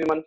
Month?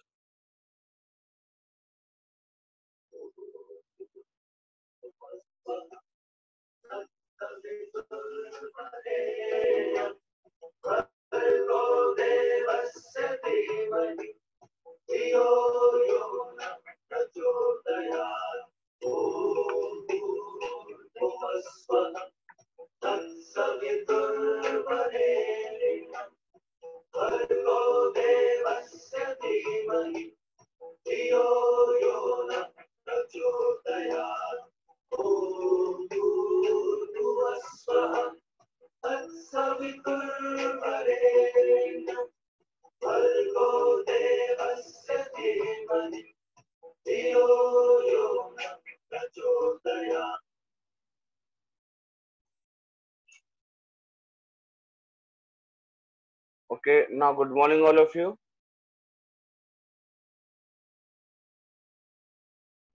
Okay, now good morning all of you.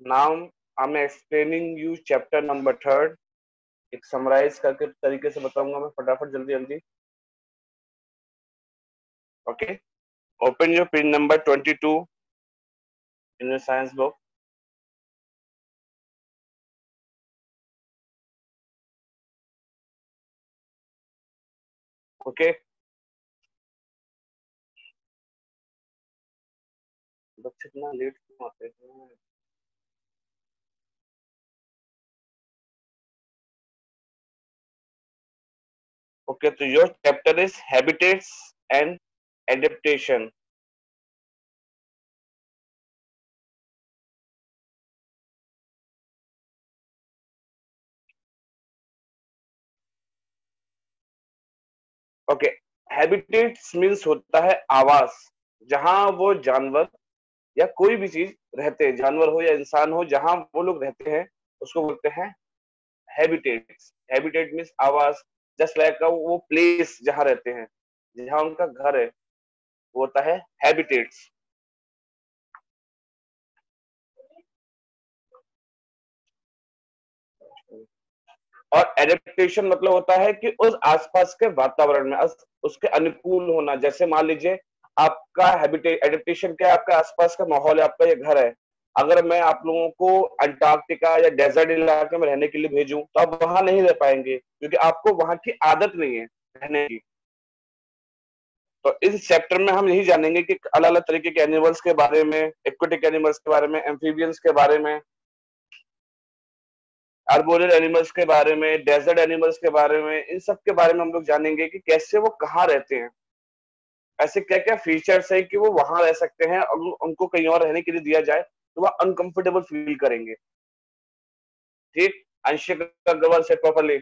Now I'm explaining you chapter number 3rd. एक summarise करके तरीके से बताऊंगा मैं फटाफट जल्दी जल्दी. Okay, open your page number 22 in your science book. Okay. बच्चे इतना लेट क्यों आते हैं? Okay, so your chapter is habitats and adaptation. Okay, habitats means होता है आवास, जहां वो जानवर या कोई भी चीज रहते हैं, जानवर हो या इंसान हो, जहां वो लोग रहते हैं उसको बोलते हैं हैबिटेट्स. हैबिटेट मीन्स आवास. जस्ट लाइक वो प्लेस जहां रहते हैं, जहां उनका घर है, वो होता है हैबिटेट्स. और एडेप्टेशन मतलब होता है कि उस आसपास के वातावरण में उसके अनुकूल होना. जैसे मान लीजिए आपका हैबिटेट एडेप्टेशन क्या है, आपका आसपास का माहौल है, आपका ये घर है. अगर मैं आप लोगों को अंटार्कटिका या डेजर्ट इलाके में रहने के लिए भेजूं तो आप वहां नहीं रह पाएंगे, क्योंकि आपको वहां की आदत नहीं है रहने की. तो इस चैप्टर में हम यही जानेंगे कि अलग अलग तरीके के एनिमल्स के बारे में, एक्वेटिक एनिमल्स के बारे में, एम्फीबियंस के बारे में, आर्बोरियल एनिमल्स के बारे में, डेजर्ट एनिमल्स के बारे में. इन सब के बारे में हम लोग जानेंगे कि कैसे वो कहाँ रहते हैं, ऐसे क्या क्या फीचर्स है कि वो वहां रह सकते हैं, और उनको कहीं और रहने के लिए दिया जाए तो वह अनकंफर्टेबल फील करेंगे. ठीक, अंशिक अग्रवाल सेट प्रॉपर्ली.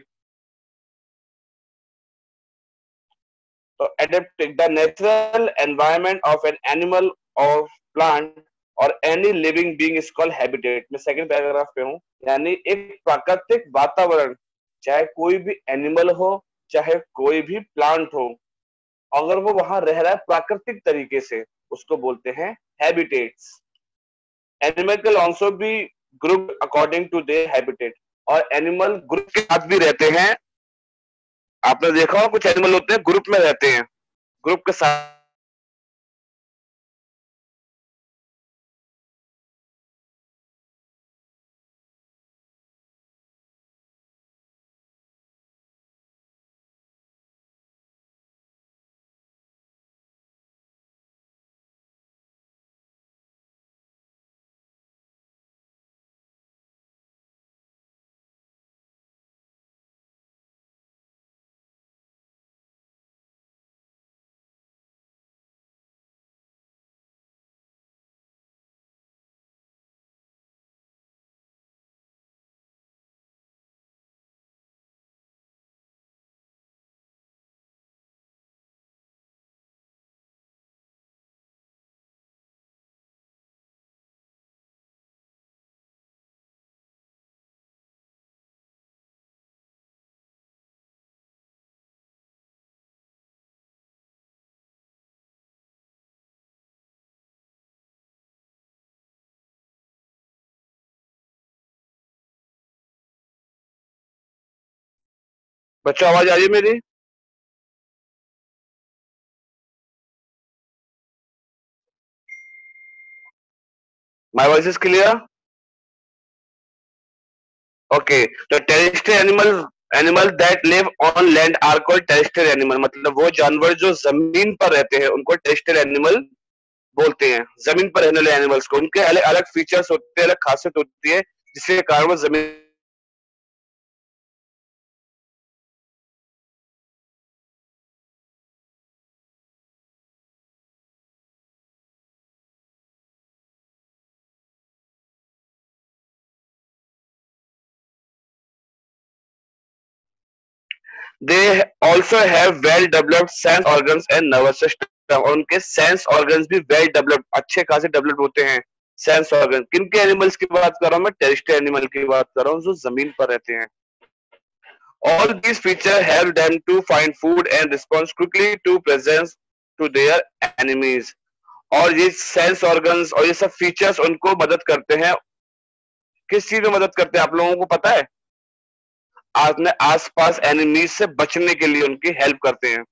तो adapt the natural environment of an animal और प्लांट और any living being is called habitat. मैं सेकंड पैराग्राफ पे हूँ. यानी एक प्राकृतिक वातावरण, चाहे कोई भी एनिमल हो, चाहे कोई भी प्लांट हो, अगर वो वहां रह रहा है प्राकृतिक तरीके से, उसको बोलते हैं habitats. Animal can also be group according to their habitat. और एनिमल ग्रुप के साथ भी रहते हैं. आपने देखा हो कुछ एनिमल होते हैं ग्रुप में रहते हैं, ग्रुप के साथ. बच्चों आवाज आ रही है मेरी? My voice is clear? Okay, तो terrestrial animal that live on land are called terrestrial animal, मतलब वो जानवर जो जमीन पर रहते हैं उनको टेरेस्ट्रियल एनिमल बोलते हैं। जमीन पर रहने वाले एनिमल्स को, उनके अलग अलग फीचर्स होते हैं, अलग खासियत होती है, जिसके कारण वो जमीन। They also have well developed sense organs and nervous system, और उनके सेंस ऑर्गन्स भी वेल डेवलप्ड, अच्छे खासे डेवलप्ड होते हैं। सेंस ऑर्गन किन के एनिमल्स की बात कर रहा हूं मैं? टेरेस्ट्रियल एनिमल की बात कर रहा हूँ जो जमीन पर रहते हैं। All these features help them to find food and respond quickly to presence to their enemies. और ये सेंस ऑर्गन्स और ये सब फीचर्स उनको मदद करते हैं। किस चीज में मदद करते हैं आप लोगों को पता है? अपने आसपास एनिमीज से बचने के लिए उनकी हेल्प करते हैं।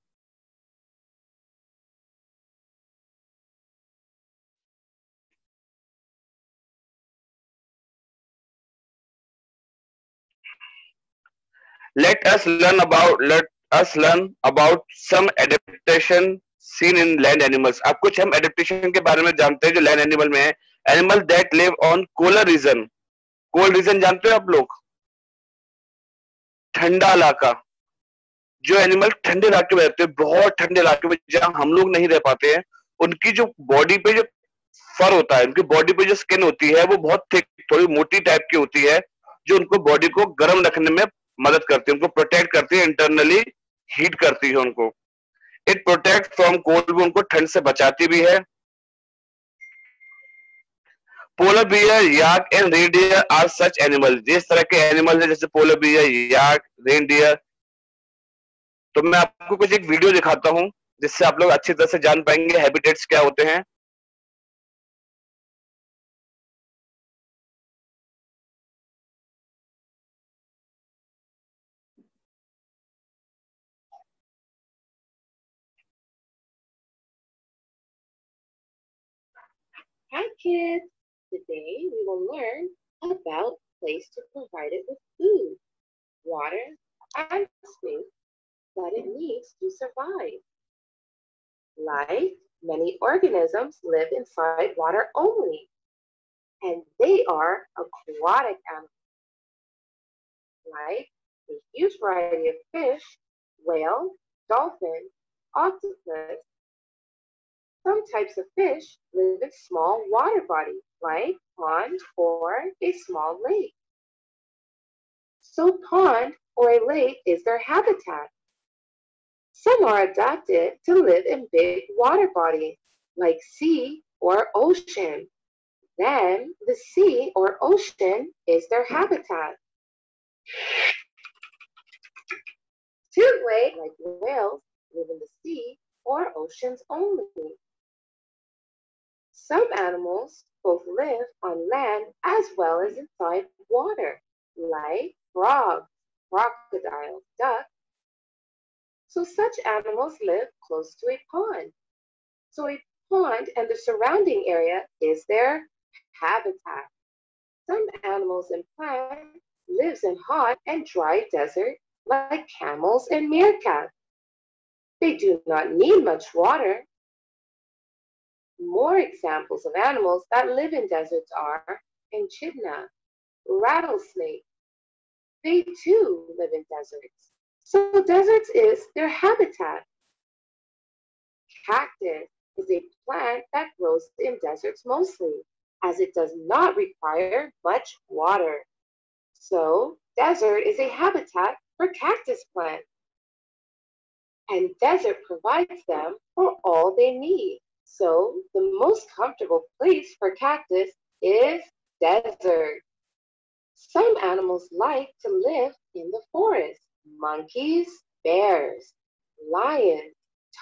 Let us learn about some adaptation seen in land animals. अब कुछ हम एडेप्टेशन के बारे में जानते हैं जो लैंड एनिमल में है। Animal that live on colder region. Cold region जानते हो आप लोग? ठंडा इलाका। जो एनिमल ठंडे इलाके में रहते हैं, बहुत ठंडे इलाके में जहां हम लोग नहीं रह पाते हैं, उनकी जो बॉडी पे जो फर होता है, उनकी बॉडी पे जो स्किन होती है वो बहुत थिक, थोड़ी मोटी टाइप की होती है, जो उनको बॉडी को गर्म रखने में मदद करती है, उनको प्रोटेक्ट करती है, इंटरनली हीट करती है उनको। इट प्रोटेक्ट फ्रॉम कोल्ड, भी उनको ठंड से बचाती भी है। Polar bear, yak and reindeer are such animal. जिस तरह के एनिमल है जैसे पोलर बियर, याक, रेनडियर, तो मैं आपको कुछ एक वीडियो दिखाता हूँ जिससे आप लोग अच्छी तरह से जान पाएंगे हैबिटेट्स क्या होते हैं। Hi kids! Today we will learn about place to provide it with food, water, and space that it needs to survive. Life, many organisms live inside water only, and they are aquatic animals like a huge variety of fish, whale, dolphin, octopus. Some types of fish live in small water bodies like pond or a small lake. So pond or a lake is their habitat. Some are adapted to live in big water bodies like sea or ocean. Then the sea or ocean is their habitat. Two-way like whales live in the sea or oceans only. Some animals both live on land as well as inside water, like frogs, crocodiles, ducks. So such animals live close to a pond. So a pond and the surrounding area is their habitat. Some animals and plants lives in hot and dry desert like camels and meerkats. They do not need much water. More examples of animals that live in deserts are echidna, rattlesnake. They too live in deserts. So deserts is their habitat. Cactus is a plant that grows in deserts mostly, as it does not require much water. So desert is a habitat for cactus plants, and desert provides them for all they need. So the most comfortable place for cactus is desert. Some animals like to live in the forest. Monkeys, bears, lions,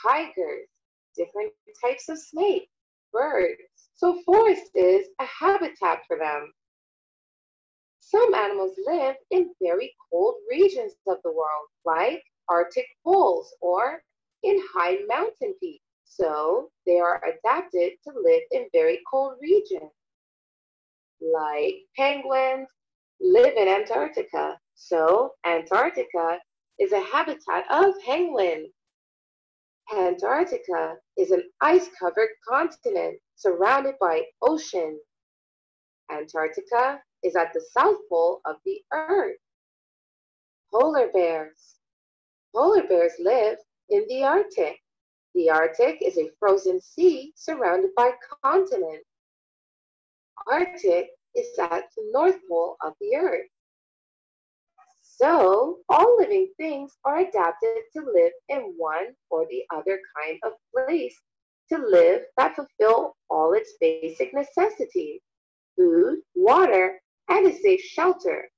tigers, different types of snakes, birds. So forest is a habitat for them. Some animals live in very cold regions of the world, like Arctic poles or in high mountain peaks. So they are adapted to live in very cold regions. like penguins, live in Antarctica. So, Antarctica is a habitat of penguins. Antarctica is an ice-covered continent surrounded by oceans. Antarctica is at the south pole of the Earth. Polar bears. Polar bears live in the Arctic. The Arctic is a frozen sea surrounded by continents. Arctic is at the North Pole of the Earth. So, all living things are adapted to live in one or the other kind of place to live that fulfill all its basic necessities, food, water, and a safe shelter.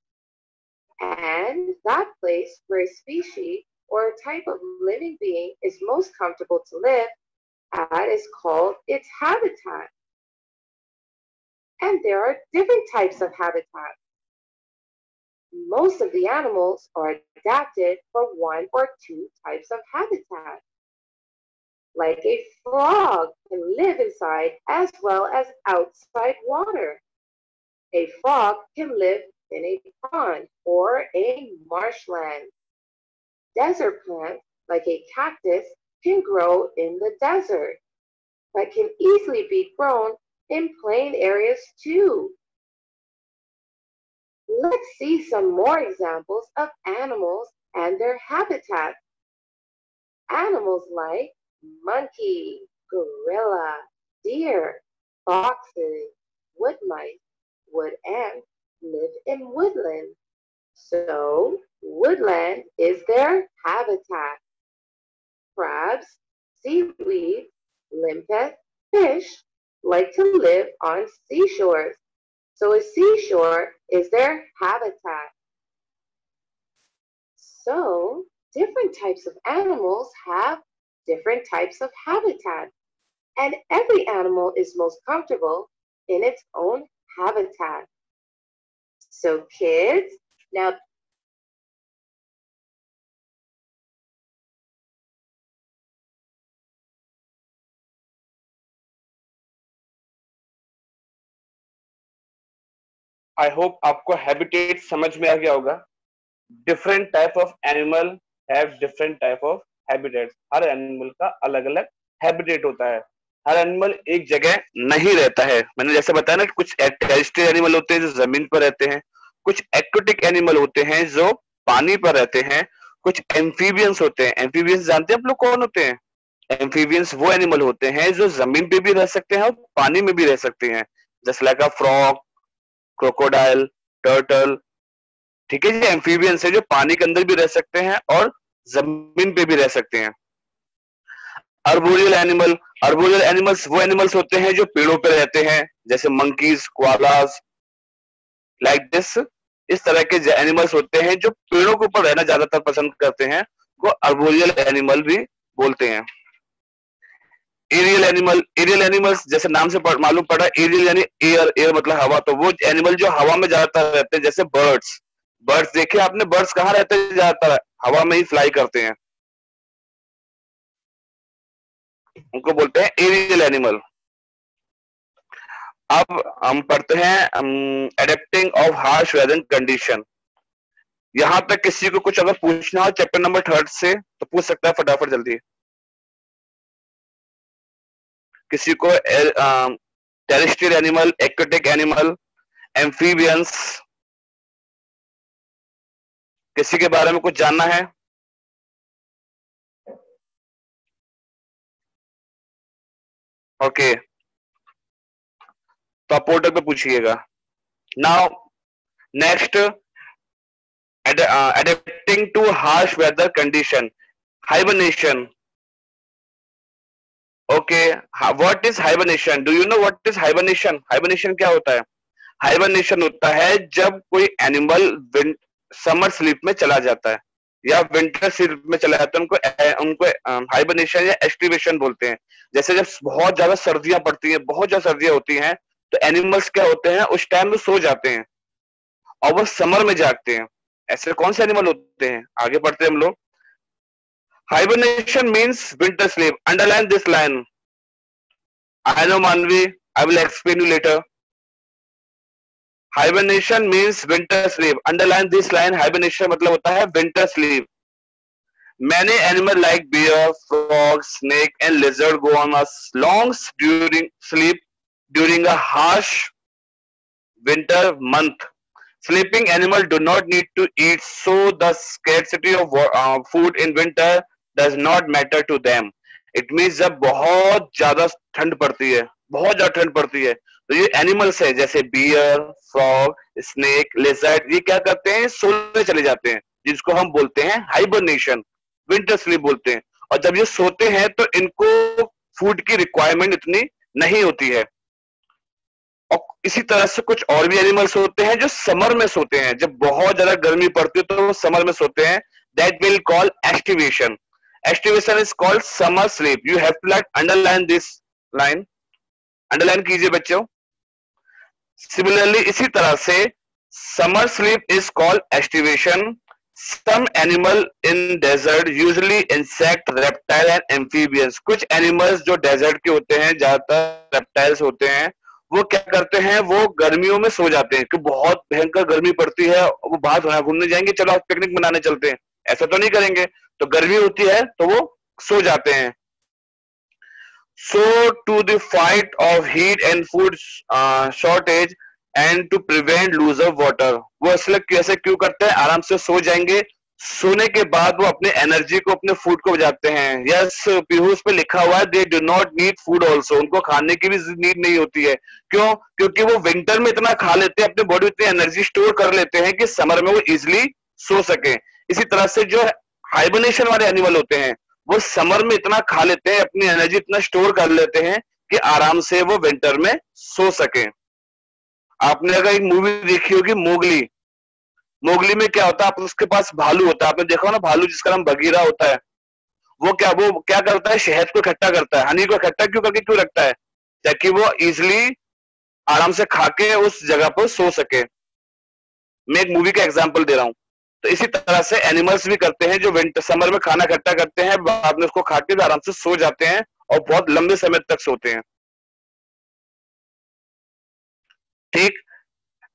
And that place where a species or a type of living being is most comfortable to live at is called its habitat. And there are different types of habitat. Most of the animals are adapted for one or two types of habitat. Like a frog can live inside as well as outside water. A frog can live in a pond or a marshland. Desert plants, like a cactus, can grow in the desert, but can easily be grown in plain areas too. Let's see some more examples of animals and their habitats. Animals like monkey, gorilla, deer, foxes, wood mice, wood ants live in woodland. So, woodland is their habitat. Crabs, seaweed, limpet, fish like to live on seashores. So a seashore is their habitat. So different types of animals have different types of habitat. And every animal is most comfortable in its own habitat. So kids, now I hope आपको habitat समझ में आ गया होगा. Different type of animal have different type of habitats. Her animal का अलग अलग habitat होता है. हर एनिमल एक जगह नहीं रहता है. मैंने जैसे बताया ना, कुछ टेरेस्ट्रियल एनिमल होते हैं जो जमीन पर रहते हैं, कुछ एक्वेटिक एनिमल होते हैं जो पानी पर रहते हैं, कुछ एम्फीबियंस होते हैं. एम्फीबियंस जानते हैं आप लोग कौन होते हैं? एम्फीबियंस वो एनिमल होते हैं जो जमीन पे भी रह सकते हैं और पानी में भी रह सकते हैं. Just like a frog, crocodile, turtle. ठीक है जी. एम्फीबियंस है जो पानी के अंदर भी रह सकते हैं और जमीन पे भी रह सकते हैं. Arboreal animal. अर्बोरियल एनिमल्स वो एनिमल्स होते हैं जो पेड़ों पे रहते हैं, जैसे मंकीज, कोआलास, लाइक दिस. इस तरह के एनिमल्स होते हैं जो पेड़ों के ऊपर रहना ज्यादातर पसंद करते हैं, वो अर्बोरियल एनिमल भी बोलते हैं. Aerial animal. एरियल एनिमल्स जैसे नाम से मालूम पड़ा, एरियल यानी एयर. एयर मतलब हवा. तो वो एनिमल जो हवा में ज्यादातर रहते हैं, जैसे बर्ड्स. बर्ड्स देखे आपने? बर्ड्स कहाँ रहते हैं? ज्यादातर हवा में ही फ्लाई करते हैं. उनको बोलते हैं एरियल एनिमल. अब हम पढ़ते हैं adapting of harsh weather condition. यहां तक किसी को कुछ अगर पूछना हो चैप्टर नंबर 3 से तो पूछ सकता है फटाफट जल्दी. किसी को terrestrial animal, aquatic animal, amphibians, किसी के बारे में कुछ जानना है? ओके, तो आप पोर्टल पे पूछिएगा. Now next, adapting to harsh weather condition. Hibernation. Okay, what is hibernation? Do you know what is hibernation? Hibernation क्या होता है? Hibernation होता है जब कोई एनिमल समर स्लीप में चला जाता है या विंटर स्लीप में चला जाता है. उनको हाइबरनेशन या एक्टिवेशन बोलते हैं. जैसे जब बहुत ज्यादा सर्दियां पड़ती हैं, बहुत ज्यादा सर्दियां होती हैं, तो एनिमल्स क्या होते हैं, उस टाइम में सो जाते हैं और वो समर में जागते हैं. ऐसे कौन से एनिमल होते हैं? आगे पढ़ते हैं हम लोग. Hibernation means winter sleep. Underline this line. I know Manvi, I will explain you later. Hibernation means winter sleep, underline this line, hibernation मतलब होता है winter sleep. Many animals like bear, frog, snake, and lizard go on a long during sleep during a harsh winter month. Sleeping animals do not need to eat, so the scarcity of food in winter does not matter to them. It means जब बहुत ज्यादा ठंड पड़ती है, बहुत ज्यादा ठंड पड़ती है, तो ये एनिमल्स है जैसे बियर, फ्रॉग, स्नेक, लेजर्ड, ये क्या करते हैं, सोने चले जाते हैं, जिसको हम बोलते हैं हाइबरनेशन, विंटर स्लीप बोलते हैं. और जब ये सोते हैं तो इनको फूड की रिक्वायरमेंट इतनी नहीं होती है. और इसी तरह से कुछ और भी एनिमल्स होते हैं जो समर में सोते हैं, जब बहुत ज्यादा गर्मी पड़ती है तो वो समर में सोते हैं. That will call aestivation. Aestivation is called summer sleep. You have to like underline this line, underline कीजिए बच्चों. सिमिलरली इसी तरह से summer sleep is called aestivation. Some animal in desert, usually insect, reptile and amphibians. कुछ animals जो desert के होते हैं, ज्यादातर रेप्टाइल्स होते हैं, वो क्या करते हैं, वो गर्मियों में सो जाते हैं कि बहुत भयंकर गर्मी पड़ती है, वो बाहर घूमने जाएंगे, चलो आज पिकनिक मनाने चलते हैं, ऐसा तो नहीं करेंगे, तो गर्मी होती है तो वो सो जाते हैं. So to the fight of heat and food shortage and to prevent lose of water, वो इसलिए कैसे क्यों करते हैं, आराम से सो जाएंगे, सोने के बाद वो अपने एनर्जी को, अपने फूड को बचाते हैं. यस पीयूष पे लिखा हुआ है, they do not need food also, उनको खाने की भी नीड नहीं होती है. क्यों? क्योंकि वो विंटर में इतना खा लेते हैं, अपने बॉडी में इतनी एनर्जी स्टोर कर लेते हैं कि समर में वो इजिली सो सके. इसी तरह से जो हाइबरनेशन वाले एनिमल होते हैं, वो समर में इतना खा लेते हैं, अपनी एनर्जी इतना स्टोर कर लेते हैं कि आराम से वो विंटर में सो सके. आपने अगर एक मूवी देखी होगी मोगली, मोगली में क्या होता है, आप उसके पास भालू होता है, आपने देखा हो ना, भालू जिसका नाम बगीरा होता है, वो क्या करता है, शहद को इकट्ठा करता है, हनी को इकट्ठा क्यों करके क्यों रखता है, ताकि वो इजिली आराम से खा के उस जगह पर सो सके. मैं एक मूवी का एग्जांपल दे रहा हूं. तो इसी तरह से एनिमल्स भी करते हैं, जो विंटर समर में खाना इकट्ठा करते हैं, बाद में उसको खा के भी आराम से सो जाते हैं और बहुत लंबे समय तक सोते हैं. ठीक,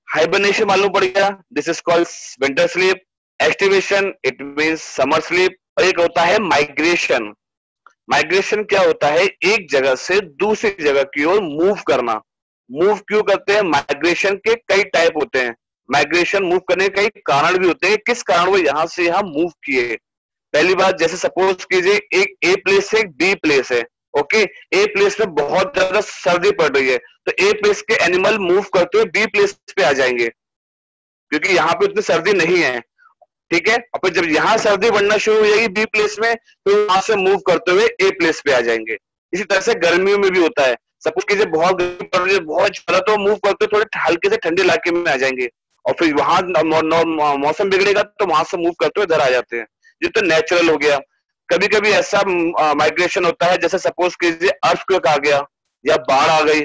हाइबरनेशन मालूम पड़ गया, this is called winter sleep. Aestivation it means summer sleep. और एक होता है माइग्रेशन. माइग्रेशन क्या होता है, एक जगह से दूसरी जगह की ओर मूव करना. मूव क्यों करते हैं, माइग्रेशन के कई टाइप होते हैं, माइग्रेशन मूव करने के कई कारण भी होते हैं, किस कारण वो यहां से यहां मूव किए. पहली बात, जैसे सपोज कीजिए एक ए प्लेस से एक बी प्लेस है, ओके, ए प्लेस में बहुत ज्यादा सर्दी पड़ रही है, तो ए प्लेस के एनिमल मूव करते हुए बी प्लेस पे आ जाएंगे, क्योंकि यहाँ पे उतनी सर्दी नहीं है. ठीक है, और फिर जब यहाँ सर्दी बढ़ना शुरू हो जाएगी बी प्लेस में, तो वहां से मूव करते हुए ए प्लेस पे आ जाएंगे. इसी तरह से गर्मियों में भी होता है, सपोज कीजिए बहुत गर्मी पड़ रही है, बहुत ज्यादा, तो मूव करते हुए थोड़े हल्के से ठंडे इलाके में आ जाएंगे, और फिर वहां मौसम बिगड़ेगा तो वहां से मूव करते हुए इधर आ जाते हैं. ये तो नेचुरल हो गया. कभी कभी ऐसा माइग्रेशन होता है, जैसे सपोज कीजिए अर्थक्वेक आ गया या बाढ़ आ गई,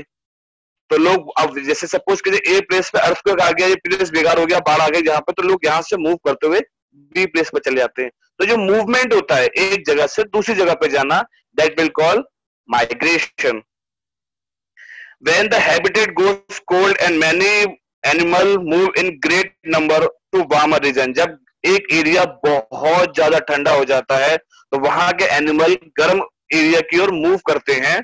तो लोग, अब जैसे सपोज कीजिए ए प्लेस पे अर्थक्वेक आ गया, ये प्लेस बेकार हो गया, बाढ़ आ गई जहां पे, तो लोग यहाँ से मूव करते हुए बी प्लेस पे चले जाते हैं. तो जो मूवमेंट होता है एक जगह से दूसरी जगह पे जाना, that will call migration. When the habitat goes cold and many animal move in great number to warmer region, जब एक एरिया बहुत ज्यादा ठंडा हो जाता है तो वहां के एनिमल गर्म एरिया की ओर मूव करते हैं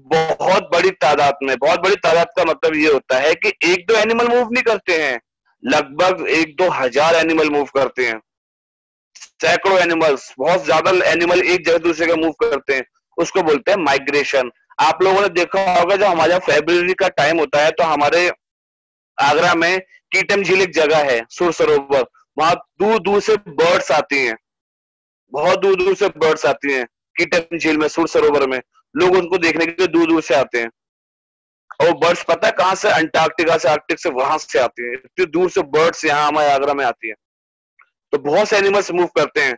बहुत बड़ी तादाद में. बहुत बड़ी तादाद का मतलब ये होता है कि एक दो एनिमल मूव नहीं करते हैं, लगभग 1-2 हजार एनिमल मूव करते हैं, सैकड़ों एनिमल्स, बहुत ज्यादा एनिमल एक जगह दूसरे जगह मूव करते हैं, उसको बोलते हैं माइग्रेशन. आप लोगों ने देखा होगा जब हमारा फरवरी का टाइम होता है तो हमारे आगरा में कीटम झील एक जगह है, सुर सरोवर, वहां दूर दूर से बर्ड्स आती हैं, बहुत दूर दूर से बर्ड्स आती हैं कीटम झील में, सुर सरोवर में, लोग उनको देखने के लिए दूर दूर से आते हैं. और बर्ड्स पता है कहां से, अंटार्कटिका से, आर्कटिक से, वहां से आती है, इतनी दूर से बर्ड्स यहाँ हमारे आगरा में आती है. तो बहुत से एनिमल्स मूव करते हैं,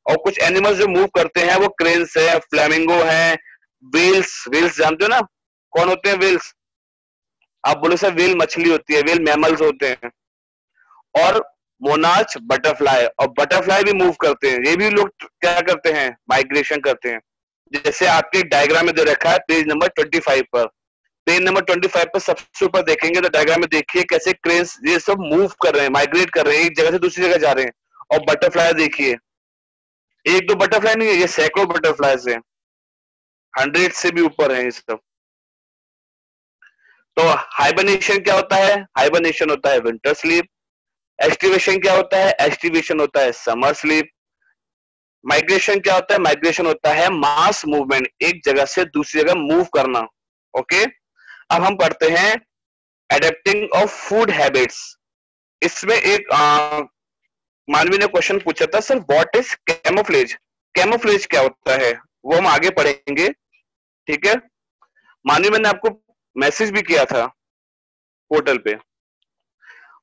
और कुछ एनिमल्स जो मूव करते हैं वो क्रेन्स है, फ्लेमिंगो है, वेल्स. वेल्स जानते हो ना, कौन होते हैं वेल्स, आप बोले सर वेल मछली होती है, वेल मैमल्स होते हैं. और मोनाच बटरफ्लाई, और बटरफ्लाई भी मूव करते हैं, ये भी लोग क्या करते हैं, माइग्रेशन करते हैं. जैसे आपके डायग्राम में दे रखा है पेज नंबर 25 पर, पेज नंबर 25 पर सबसे ऊपर देखेंगे तो डायग्राम में देखिए कैसे क्रेन्स ये सब मूव कर रहे हैं, माइग्रेट कर रहे हैं, एक जगह से दूसरी जगह जा रहे हैं। और बटरफ्लाई देखिए, एक दो बटरफ्लाई नहीं है, ये सैकड़ों बटरफ्लाईज हैं, 100 से भी ऊपर है ये सब। तो हाइबरनेशन क्या होता है? हाइबरनेशन होता है विंटर स्लीप। एस्टिवेशन क्या होता है? एस्टिवेशन होता है समर स्लीप। माइग्रेशन क्या होता है? माइग्रेशन होता है मास मूवमेंट, एक जगह से दूसरी जगह मूव करना। ओके, अब हम पढ़ते हैं एडेप्टिंग ऑफ फूड हैबिट्स। इसमें एक मानवी ने क्वेश्चन पूछा था, sir what is camouflage? Camouflage क्या होता है वो हम आगे पढ़ेंगे, ठीक है। मानवी मैंने आपको मैसेज भी किया था पोर्टल पे।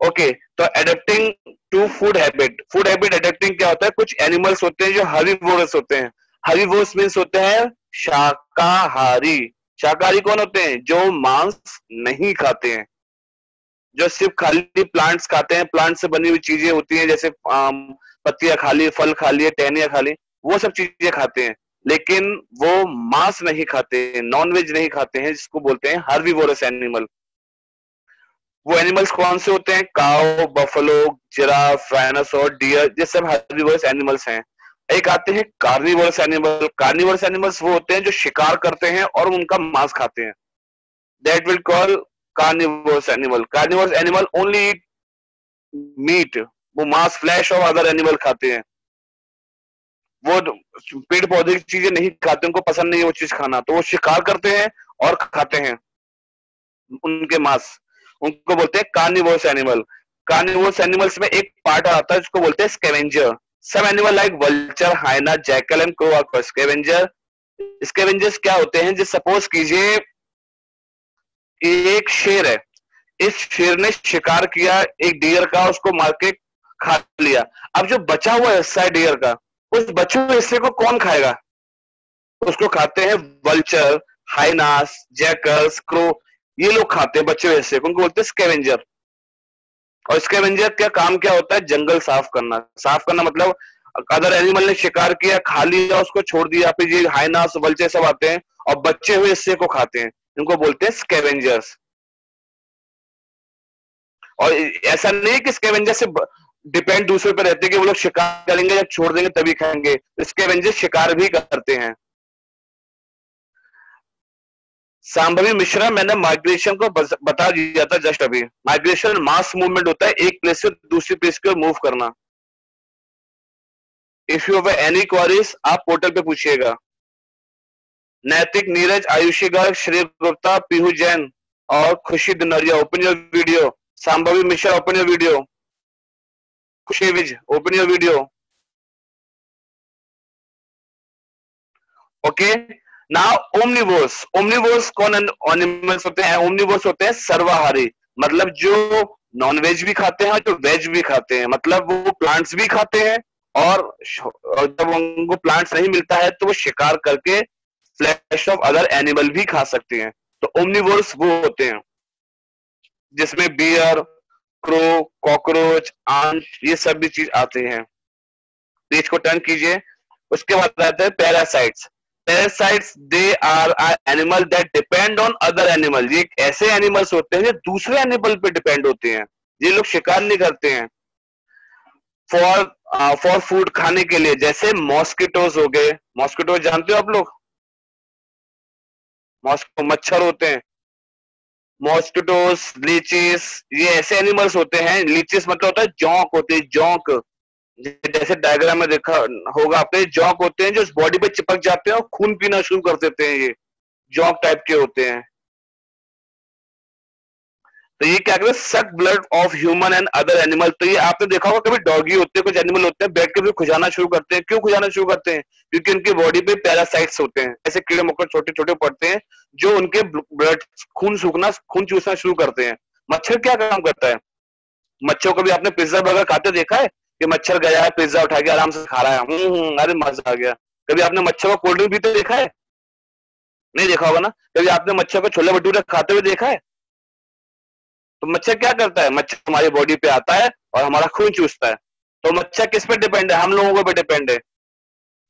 ओके, तो adapting to food habit, food habit adapting क्या होता है? कुछ एनिमल्स होते हैं जो हर्बीवोरस होते हैं। हर्बीवोरस मींस होते हैं शाकाहारी। शाकाहारी कौन होते हैं? जो मांस नहीं खाते हैं, जो सिर्फ खाली प्लांट्स खाते हैं, प्लांट से बनी हुई चीजें होती हैं, जैसे पत्तियां खा ली, फल खा लिए, टहनियां खा ली, वो सब चीजें खाते हैं, लेकिन वो मांस नहीं खाते हैं, नॉन वेज नहीं खाते हैं, जिसको बोलते हैं हर्बीवोरस एनिमल। वो एनिमल्स कौन से होते हैं? काऊ, बफलो, जिराफ, डायनासोर, डियर, ये सब हर्बीवोरस एनिमल्स हैं। एक आते हैं कार्निवोरस एनिमल। कार्निवोरस एनिमल्स वो होते हैं जो शिकार करते हैं और उनका मांस खाते हैं। That will call carnivorous animal. Carnivorous animal only eat meat, वो मांस, फ्लैश और अदर एनिमल खाते हैं। वो पेड़ पौधे की चीजें नहीं खाते, उनको पसंद नहीं है वो चीज खाना, तो वो शिकार करते हैं और खाते हैं उनके मांस, उनको बोलते हैं कार्निवोरस एनिमल। कार्निवोरस एनिमल्स में एक पार्ट आता है जिसको बोलते हैं scavenger. Some animal like vulture, hyena, jackal and crow are called scavenger. Scavengers क्या होते हैं? जैसे सपोज कीजिए एक शेर है, इस शेर ने शिकार किया एक डियर का, उसको मार के खा लिया। अब जो बचा हुआ हिस्सा है डियर का, उस बचे हुए हिस्से को कौन खाएगा? उसको खाते हैं वल्चर, हाइनास, जैकल्स, क्रो, ये लोग खाते हैं बचे हुए हिस्से को, उनको बोलते हैं स्कैवेंजर। और स्कैवेंजर का काम क्या होता है? जंगल साफ करना। साफ करना मतलब अदर एनिमल ने शिकार किया, खा लिया, उसको छोड़ दिया, फिर ये हाइनास, वल्चर सब आते हैं और बचे हुए हिस्से को खाते हैं, इनको बोलते हैं स्कैवेंजर्स। और ऐसा नहीं है कि स्कैवेंजर से डिपेंड दूसरे पर रहते हैं कि वो लोग शिकार करेंगे या छोड़ देंगे तभी खाएंगे, स्कैवेंजर शिकार भी करते हैं। सांभवी मिश्रा, मैंने माइग्रेशन को बता दिया था जस्ट अभी। माइग्रेशन मास मूवमेंट होता है, एक प्लेस से दूसरी प्लेस की ओर मूव करना। If you have any queries आप पोर्टल पे पूछिएगा। नैतिक, नीरज, आयुषी गर्ग, श्री गुप्ता, पीहू जैन और Khushi Dunriya, open your video. Shambhavi Mishra, open your video. Khushi Vij, open your video. Okay, now omnivores. Omnivores कौन एनिमल्स होते हैं? ओमनिवोर्स होते हैं सर्वाहारी, मतलब जो नॉन वेज भी खाते हैं और जो वेज भी खाते हैं, मतलब वो प्लांट्स भी खाते हैं और जब उनको प्लांट्स नहीं मिलता है तो वो शिकार करके फ्लैश ऑफ अदर एनिमल भी खा सकते हैं। तो ओमनिवोर्स वो होते हैं जिसमें बियर, क्रो, कॉकरोच, आंट, ये सब भी चीज आते हैं। पेज को टर्न कीजिए। उसके बाद आते हैं parasites. Parasites they are animal that depend on other animal. ये ऐसे एनिमल्स होते हैं जो दूसरे एनिमल पे डिपेंड होते हैं, ये लोग शिकार नहीं करते हैं फॉर फूड, खाने के लिए। जैसे मॉस्किटोज हो गए, मॉस्किटोज जानते हो आप लोग? मॉस्किटो मच्छर होते हैं, मॉस्किटोज, लीचेस, ये ऐसे एनिमल्स होते हैं। लीचेस मतलब होता है जौंक होते हैं, जौंक, जैसे डायग्राम में देखा होगा आपने, जौंक होते हैं जो बॉडी पे चिपक जाते हैं और खून पीना शुरू कर देते हैं, ये जौंक टाइप के होते हैं। तो ये क्या करते हैं? सक blood of human and other animal. तो ये आपने देखा होगा कभी डॉगी होते हैं, कुछ एनिमल होते हैं, बैठ के भी खुजाना शुरू करते हैं। क्यों खुजाना शुरू करते हैं? क्योंकि उनकी बॉडी पे पैरासाइट्स होते हैं, ऐसे कीड़े मकोड़े छोटे छोटे पड़ते हैं जो उनके ब्लड, खून चूसना शुरू करते हैं। मच्छर क्या काम करता है? मच्छर को भी आपने पिज्जा बर्गर खाते देखा है कि मच्छर गया है पिज्जा उठा के आराम से खा रहा है, अरे मजा आ गया। कभी आपने मच्छर को कोल्ड ड्रिंक पीते देखा है? नहीं देखा होगा ना। कभी आपने मच्छर को छोले भटूरे खाते हुए देखा है? तो मच्छर क्या करता है? मच्छर हमारी बॉडी पे आता है और हमारा खून चूसता है। तो मच्छर किस पे डिपेंड है? हम लोगों पे डिपेंड है।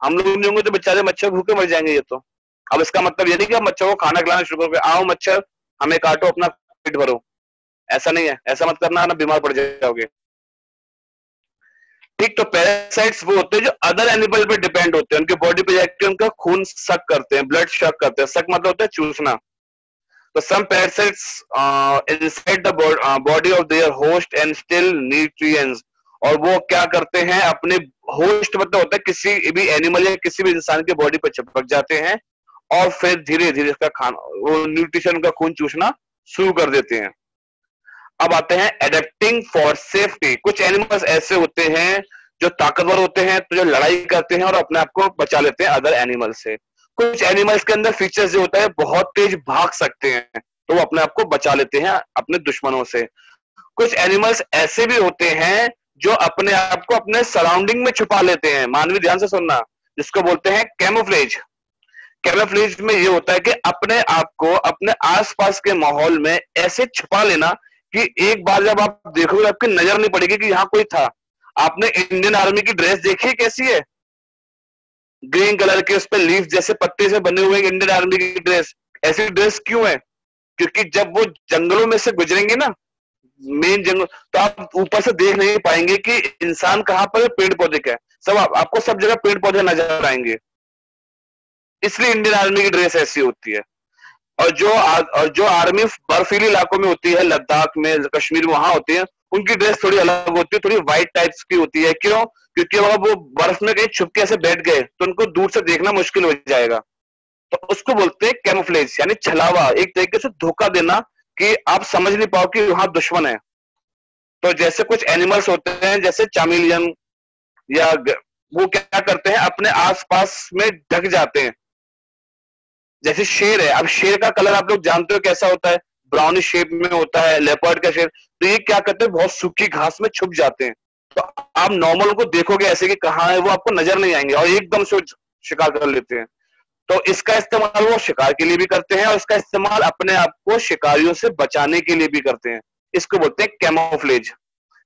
हम लोग नहीं होंगे तो बेचारे मच्छर भूखे मर जाएंगे ये तो। अब इसका मतलब ये नहीं कि आप मच्छर को खाना खिलाना शुरू करोगे, आओ मच्छर हमें काटो अपना पेट भरो, ऐसा नहीं है, ऐसा मत करना ना, बीमार पड़ जाओगे। ठीक, तो पैरासाइट्स वो होते हैं जो अदर एनिमल पे डिपेंड होते हैं, उनके बॉडी पे जाके उनका खून सक करते हैं, ब्लड सक करते हैं। सक मतलब होता है चूसना। तो some parasites inside the body of their host and still nutrients, और वो क्या करते हैं, अपने होस्ट मतलब होता है किसी भी एनिमल या किसी भी इंसान के बॉडी पर चिपक जाते हैं और फिर धीरे धीरे उसका खाना, वो न्यूट्रिशन का खून चूसना शुरू कर देते हैं। अब आते हैं एडेप्टिंग फॉर सेफ्टी। कुछ एनिमल्स ऐसे होते हैं जो ताकतवर होते हैं, तो जो लड़ाई करते हैं और अपने आप को बचा लेते हैं अदर एनिमल से। कुछ एनिमल्स के अंदर फीचर्स जो होता है, बहुत तेज भाग सकते हैं, तो वो अपने आप को बचा लेते हैं अपने दुश्मनों से। कुछ एनिमल्स ऐसे भी होते हैं जो अपने आप को अपने सराउंडिंग में छुपा लेते हैं। मानवी ध्यान से सुनना, जिसको बोलते हैं कैमोफ्लेज। कैमोफ्लेज में ये होता है कि अपने आप को अपने आसपास के माहौल में ऐसे छुपा लेना कि एक बार जब आप देखोगे आपकी नजर नहीं पड़ेगी कि यहाँ कोई था। आपने इंडियन आर्मी की ड्रेस देखी है कैसी है, ग्रीन कलर के, उस पर लीफ जैसे पत्ते से बने हुए इंडियन आर्मी की ड्रेस। ऐसी ड्रेस क्यों है? क्योंकि जब वो जंगलों में से गुजरेंगे ना, मेन जंगल, तो आप ऊपर से देख नहीं पाएंगे कि इंसान कहाँ पर है, पेड़ पौधे क्या है, सब आपको सब जगह पेड़ पौधे नजर आएंगे। इसलिए इंडियन आर्मी की ड्रेस ऐसी होती है। और जो आर्मी बर्फीली इलाकों में होती है, लद्दाख में, कश्मीर में, वहां होती है, उनकी ड्रेस थोड़ी अलग होती है, थोड़ी व्हाइट टाइप्स की होती है। क्यों? क्योंकि अगर वो बर्फ में कहीं छुप के ऐसे बैठ गए तो उनको दूर से देखना मुश्किल हो जाएगा। तो उसको बोलते हैं कैमोफ्लेज, यानी छलावा, एक तरीके से धोखा देना कि आप समझ नहीं पाओ कि वहां दुश्मन है। तो जैसे कुछ एनिमल्स होते हैं जैसे चामिलियन या वो क्या करते हैं, अपने आसपास में ढक जाते हैं। जैसे शेर है, अब शेर का कलर आप लोग जानते हो कैसा होता है, ब्राउनिश शेप में होता है, लेपर्ड का शेर। तो ये क्या करते हैं, बहुत सूखी घास में छुप जाते हैं। तो आप नॉर्मल को देखोगे ऐसे कि कहाँ है, वो आपको नजर नहीं आएंगे और एकदम से शिकार कर लेते हैं। तो इसका इस्तेमाल वो शिकार के लिए भी करते हैं और इसका इस्तेमाल अपने आप को शिकारियों से बचाने के लिए भी करते हैं। इसको बोलते हैं कैमोफ्लेज।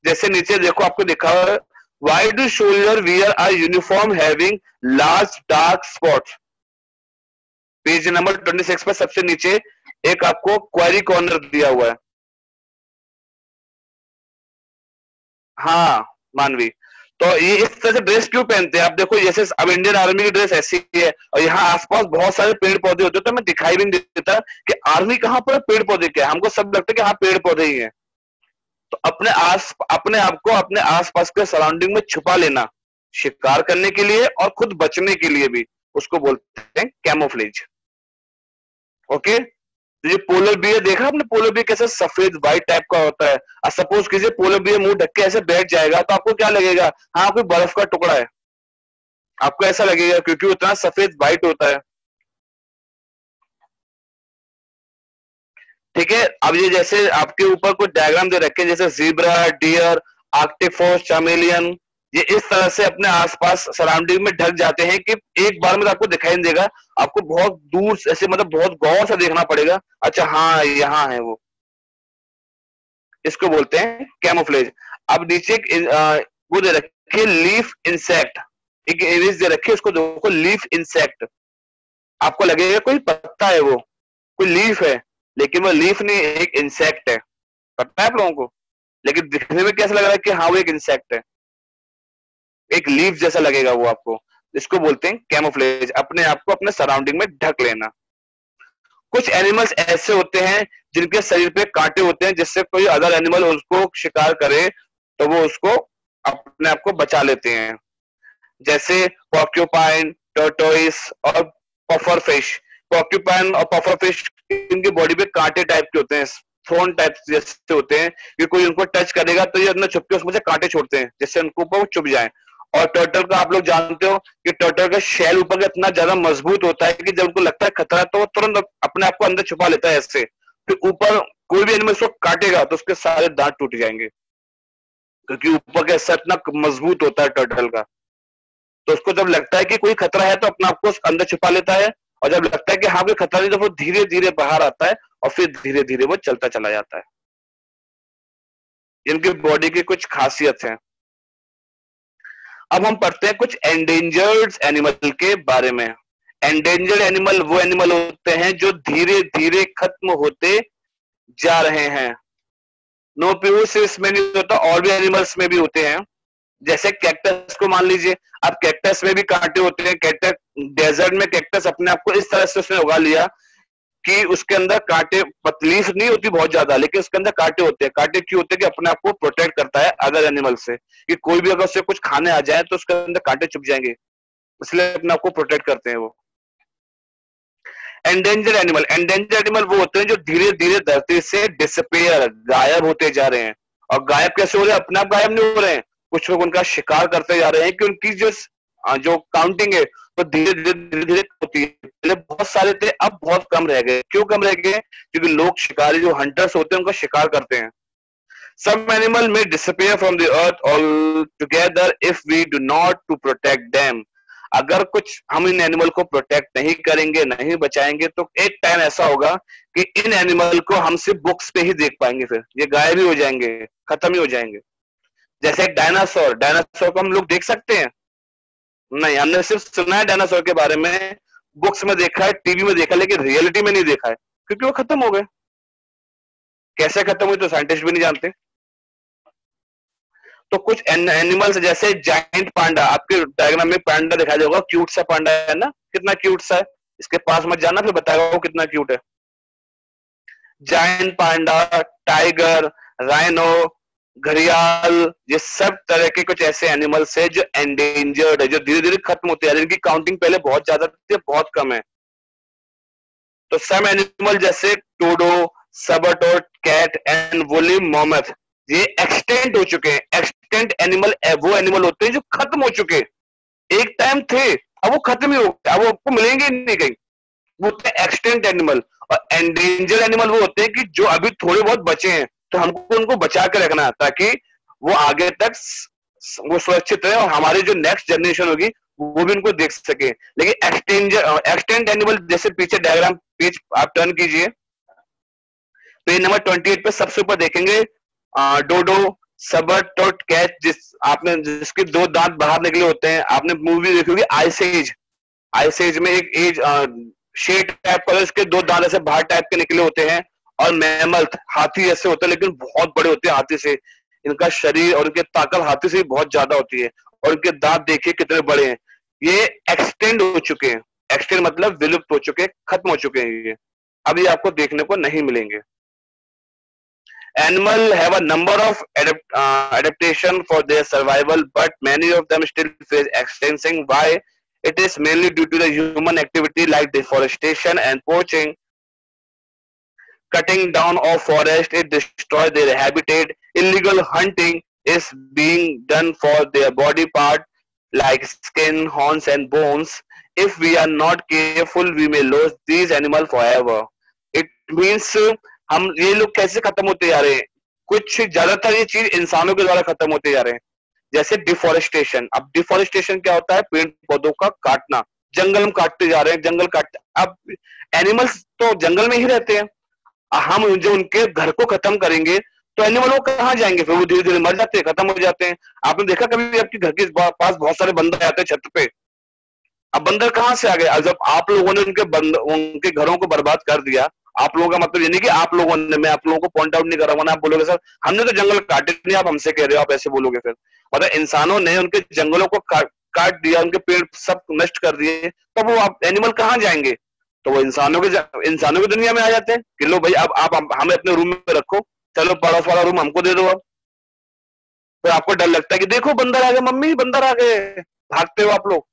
जैसे नीचे देखो, आपको दिखा हुआ है, why do soldier wear a uniform having large dark spots. Page number 26 पर सबसे नीचे एक आपको क्वेरी कॉर्नर दिया हुआ है। हाँ मानवी, तो ये इस तरह से ड्रेस क्यों पहनते हैं? आप देखो, जैसे अब इंडियन आर्मी की ड्रेस ऐसी है और यहाँ आसपास बहुत सारे पेड़ पौधे होते हैं, तो हमें दिखाई भी नहीं देता कि आर्मी कहाँ पर, पेड़ पौधे क्या है। हमको सब लगता है कि हाँ पेड़ पौधे ही हैं। तो अपने आप को अपने आसपास के सराउंडिंग में छुपा लेना, शिकार करने के लिए और खुद बचने के लिए भी, उसको बोलते हैं कैमोफ्लेज। ओके, तो ये पोलर बियर देखा आपने, पोलर बियर कैसे सफेद व्हाइट टाइप का होता है। और सपोज कीजिए पोलर बियर मुंह ढक के ऐसे बैठ जाएगा, तो आपको क्या लगेगा, हाँ कोई बर्फ का टुकड़ा है, आपको ऐसा लगेगा क्योंकि वो इतना सफेद व्हाइट होता है। ठीक है, अब ये जैसे आपके ऊपर कुछ डायग्राम दे रखे हैं, जैसे जीब्रा, डियर, आर्कटिक फॉक्स, चामेलियन, ये इस तरह से अपने आसपास सराउंडिंग में ढक जाते हैं कि एक बार में तो आपको दिखाई नहीं देगा, आपको बहुत दूर ऐसे मतलब बहुत गौर से देखना पड़ेगा, अच्छा हाँ यहाँ है वो। इसको बोलते हैं कैमोफ्लेज। अब नीचे वो दे रखे लीफ इंसेक्ट, एक इमेज दे रखी है, उसको देखो, लीफ इंसेक्ट। आपको लगेगा कोई पत्ता है, वो कोई लीफ है, लेकिन वो लीफ नहीं, एक इंसेक्ट है। पता है आप लोगों को? लेकिन दिखने में कैसा लग रहा है कि हाँ वो एक इंसेक्ट है, एक लीफ जैसा लगेगा वो आपको। इसको बोलते हैं कैमोफ्लेज, अपने आप को अपने सराउंडिंग में ढक लेना। कुछ एनिमल्स ऐसे होते हैं जिनके शरीर पे कांटे होते हैं, जिससे कोई अदर एनिमल उसको शिकार करे तो वो उसको अपने आप को बचा लेते हैं। जैसे पॉर्क्यूपाइन, टर्टोइस और पफर फिश। पॉर्क्यूपाइन और पफर फिश, इनकी बॉडी पे कांटे टाइप के होते हैं, थ्रोन टाइप जैसे होते हैं, कि कोई उनको टच करेगा तो ये अंदर छुप के उसमें से कांटे छोड़ते हैं, जिससे उनको ऊपर वो चुभ जाए। और टर्टल का आप लोग जानते हो कि टर्टल का शेल ऊपर का इतना ज्यादा मजबूत होता है कि जब उनको लगता है खतरा तो वो तुरंत अपने आप को अंदर छुपा लेता है ऐसे। फिर ऊपर कोई भी एनिमल उसको काटेगा तो उसके सारे दांत टूट जाएंगे, क्योंकि ऊपर का हिस्सा इतना मजबूत होता है टर्टल का। तो उसको जब लगता है कि कोई खतरा है तो अपने आप को अंदर छुपा लेता है, और जब लगता है कि हाँ कोई खतरा नहीं तो वो धीरे धीरे बाहर आता है और फिर धीरे धीरे वो चलता चला जाता है। इनकी बॉडी की कुछ खासियत है। अब हम पढ़ते हैं कुछ एंडेंजर्ड एनिमल के बारे में। एंडेंजर्ड एनिमल वो एनिमल होते हैं जो धीरे धीरे खत्म होते जा रहे हैं। नो प्योर सिर्फ इसमें नहीं होता, और भी एनिमल्स में भी होते हैं। जैसे कैक्टस को मान लीजिए, अब कैक्टस में भी कांटे होते हैं। कैक्टस डेजर्ट में कैक्टस अपने आप को इस तरह से उसने उगा लिया कि उसके अंदर कांटे, लीफ नहीं होती बहुत ज्यादा, लेकिन उसके अंदर कांटे होते हैं। कांटे क्यों होते हैं? कि अपने आप को प्रोटेक्ट करता है अदर एनिमल से, कि कोई भी अगर उससे कुछ खाने आ जाए तो उसके अंदर कांटे चुभ जाएंगे, इसलिए अपने आप को प्रोटेक्ट करते हैं वो। एंडेंजर एनिमल, एंडेंजर एनिमल वो होते हैं जो धीरे धीरे धरती से डिसअपेयर, गायब होते जा रहे हैं। और गायब कैसे हो रहे हैं? अपने आप गायब नहीं हो रहे हैं, कुछ लोग उनका शिकार करते जा रहे हैं कि उनकी जो काउंटिंग है वो धीरे धीरे होती है। पहले बहुत सारे थे, अब बहुत कम रह गए। क्यों कम रह गए? क्योंकि लोग शिकारी, जो हंटर्स होते हैं, उनका शिकार करते हैं। Some animal may disappear from the earth altogether if we do not to protect them. अगर कुछ हम इन एनिमल को प्रोटेक्ट नहीं करेंगे, नहीं बचाएंगे, तो एक टाइम ऐसा होगा कि इन एनिमल को हम सिर्फ बुक्स पे ही देख पाएंगे, फिर ये गायब ही हो जाएंगे, खत्म ही हो जाएंगे। जैसे डायनासोर, डायनासोर को हम लोग देख सकते हैं? नहीं, हमने सिर्फ सुना है डायनासोर के बारे में, बुक्स में देखा है, टीवी में देखा, लेकिन रियलिटी में नहीं देखा है, क्योंकि वो खत्म हो गए। कैसे खत्म हुए तो साइंटिस्ट भी नहीं जानते। तो कुछ एनिमल्स जैसे जायंट पांडा, आपके डायग्राम में पांडा दिखाई देगा, क्यूट सा पांडा है ना, कितना क्यूट सा है। इसके पास मत जाना, फिर बताएगा वो कितना क्यूट है। जायंट पांडा, टाइगर, राइनो, घड़ियाल, ये सब तरह के कुछ ऐसे एनिमल्स है जो एंडेंजर्ड है, जो धीरे धीरे खत्म होते हैं। जिनकी काउंटिंग पहले बहुत ज्यादा थी, बहुत कम है। तो सम एनिमल जैसे टोडो, सबटो, कैट एंड वुली मोमथ, ये एक्सटेंट हो चुके हैं। एक्सटेंट एनिमल वो एनिमल होते हैं जो खत्म हो चुके हैं। एक टाइम थे, अब वो खत्म ही हो गए, अब वो आपको मिलेंगे ही नहीं कहीं। वो होते हैं एक्सटेंट एनिमल। और एंडेंजर एनिमल वो होते हैं कि जो अभी थोड़े बहुत बचे हैं, तो हमको उनको बचा के रखना है, ताकि वो आगे तक वो सुरक्षित रहे और हमारी जो नेक्स्ट जनरेशन होगी वो भी उनको देख सके। लेकिन एक्सटेंट एनिमल, जैसे पीछे डायग्राम पेज आप टर्न कीजिए, पेज नंबर 28 पे सबसे ऊपर देखेंगे डोडो, सबट और कैट, जिसके दो दांत बाहर निकले होते हैं। आपने मूवी देखी होगी आइस एज, आइस एज में एक एज शेड टाइप का, इसके दो दांत ऐसे बाहर टाइप के निकले होते हैं। और मैमल्थ, हाथी ऐसे होते हैं, लेकिन बहुत बड़े होते हैं हाथी से। इनका शरीर और इनकी ताकत हाथी से बहुत ज्यादा होती है, और इनके दांत देखिए कितने बड़े हैं। ये एक्सटेंड हो चुके हैं। एक्सटेंड मतलब विलुप्त हो चुके हैं, खत्म हो चुके हैं ये, अभी आपको देखने को नहीं मिलेंगे। Animals have a number of adaptation for their survival, but many of them still face extinction. Why? It is mainly due to the human activity like deforestation and poaching. Cutting down of forest, it destroys their habitat. Illegal hunting is being done for their body part like skin, horns and bones. If we are not careful, we may lose these animals forever. It means हम ये लोग कैसे खत्म होते जा रहे हैं? कुछ ज्यादातर ये चीज इंसानों के द्वारा खत्म होते जा रहे हैं। जैसे डिफोरेस्टेशन। अब डिफोरेस्टेशन क्या होता है? पेड़ पौधों का काटना, जंगल हम काटते जा रहे हैं, जंगल काट। अब एनिमल्स तो जंगल में ही रहते हैं, हम जो उनके घर को खत्म करेंगे तो एनिमल वो कहाँ जाएंगे? फिर वो धीरे धीरे मर जाते हैं, खत्म हो जाते हैं। आपने देखा कभी आपके घर के पास बहुत सारे बंदर आते हैं छत पे? अब बंदर कहाँ से आ गए? जब आप लोगों ने उनके घरों को बर्बाद कर दिया। आप लोगों का मतलब ये नहीं कि आप लोगों ने, मैं आप लोगों को पॉइंट आउट नहीं कर रहा हूँ ना, आप बोलोगे सर हमने तो जंगल काटे नहीं, आप हमसे कह रहे हो, आप ऐसे बोलोगे फिर। मतलब इंसानों ने उनके जंगलों को काट दिया, उनके पेड़ सब नष्ट कर दिए, तब वो आप एनिमल कहाँ जाएंगे? तो वो इंसानों की दुनिया में आ जाते हैं कि लो भाई अब आप हमें अपने रूम में रखो, चलो पड़ोस वाला रूम हमको दे दो। अब फिर आपको डर लगता है कि देखो बंदर आ गए, मम्मी बंदर आ गए, भागते हो आप लोग,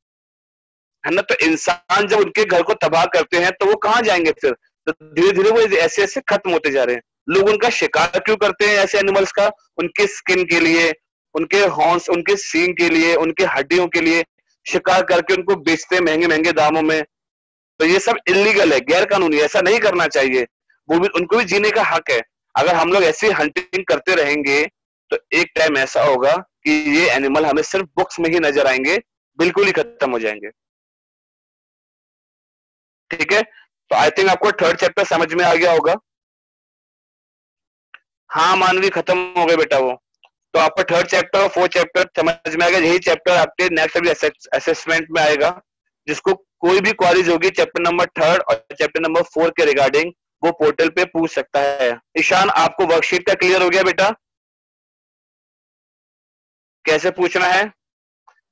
है ना। तो इंसान जब उनके घर को तबाह करते हैं तो वो कहाँ जाएंगे फिर? तो धीरे धीरे वो ऐसे ऐसे खत्म होते जा रहे हैं। लोग उनका शिकार क्यों करते हैं ऐसे एनिमल्स का? उनके स्किन के लिए, उनके हॉर्न्स, उनके सींग के लिए, उनके हड्डियों के लिए शिकार करके उनको बेचते हैं महंगे महंगे दामों में। तो ये सब इलीगल है, गैर कानूनी, ऐसा नहीं करना चाहिए। वो भी, उनको भी जीने का हक है। अगर हम लोग ऐसी हंटिंग करते रहेंगे तो एक टाइम ऐसा होगा कि ये एनिमल हमें सिर्फ बुक्स में ही नजर आएंगे, बिल्कुल ही खत्म हो जाएंगे। ठीक है, तो आई थिंक आपको थर्ड चैप्टर समझ में आ गया होगा। हाँ मानवी खत्म हो गए बेटा वो। तो आपका थर्ड चैप्टर और फोर्थ चैप्टर समझ में आ गया। यही चैप्टर आपके नेक्स्ट अभी असेसमेंट में आएगा। जिसको कोई भी क्वारीज होगी चैप्टर नंबर थर्ड और चैप्टर नंबर 4 के रिगार्डिंग, वो पोर्टल पे पूछ सकता है। ईशान, आपको वर्कशीट का क्लियर हो गया बेटा, कैसे पूछना है?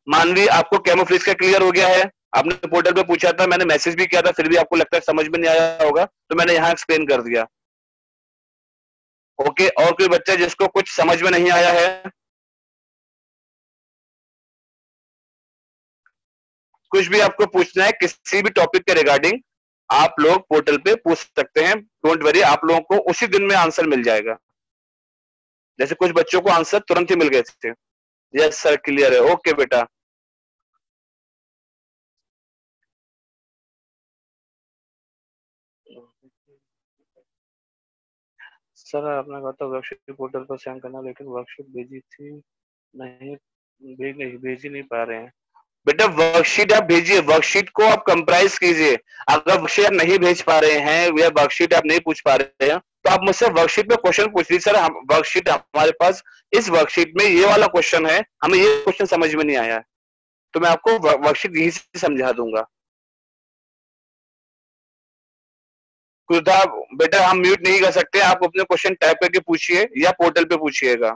मानवी, आपको कैमोफ्लेज का क्लियर हो गया है? आपने पोर्टल पे पूछा था, मैंने मैसेज भी किया था, फिर भी आपको लगता है समझ में नहीं आया होगा, तो मैंने यहाँ एक्सप्लेन कर दिया। ओके, और कोई बच्चा जिसको कुछ समझ में नहीं आया है? कुछ भी आपको पूछना है किसी भी टॉपिक के रिगार्डिंग, आप लोग पोर्टल पे पूछ सकते हैं। डोंट वरी, आप लोगों को उसी दिन में आंसर मिल जाएगा। जैसे कुछ बच्चों को आंसर तुरंत ही मिल गए थे। यस सर, क्लियर है। ओके बेटा। सर आपने कहा था वर्कशीट पोर्टल पर सेंड करना, लेकिन वर्कशीट भेजी थी नहीं, भेजी नहीं पा रहे हैं। बेटा वर्कशीट आप भेजिए, वर्कशीट को आप कंप्राइज कीजिए। अगर वर्कशीट आप नहीं भेज पा रहे हैं या वर्कशीट आप नहीं पूछ पा रहे हैं, तो आप मुझसे वर्कशीट में क्वेश्चन पूछ लीजिए। सर हम वर्कशीट हमारे पास, इस वर्कशीट में ये वाला क्वेश्चन है, हमें ये क्वेश्चन समझ में नहीं आया है, तो मैं आपको वर्कशीट यही से समझा दूंगा। कुलता बेटा हम म्यूट नहीं कर सकते, आप अपने क्वेश्चन टाइप करके पूछिए या पोर्टल पे पूछिएगा।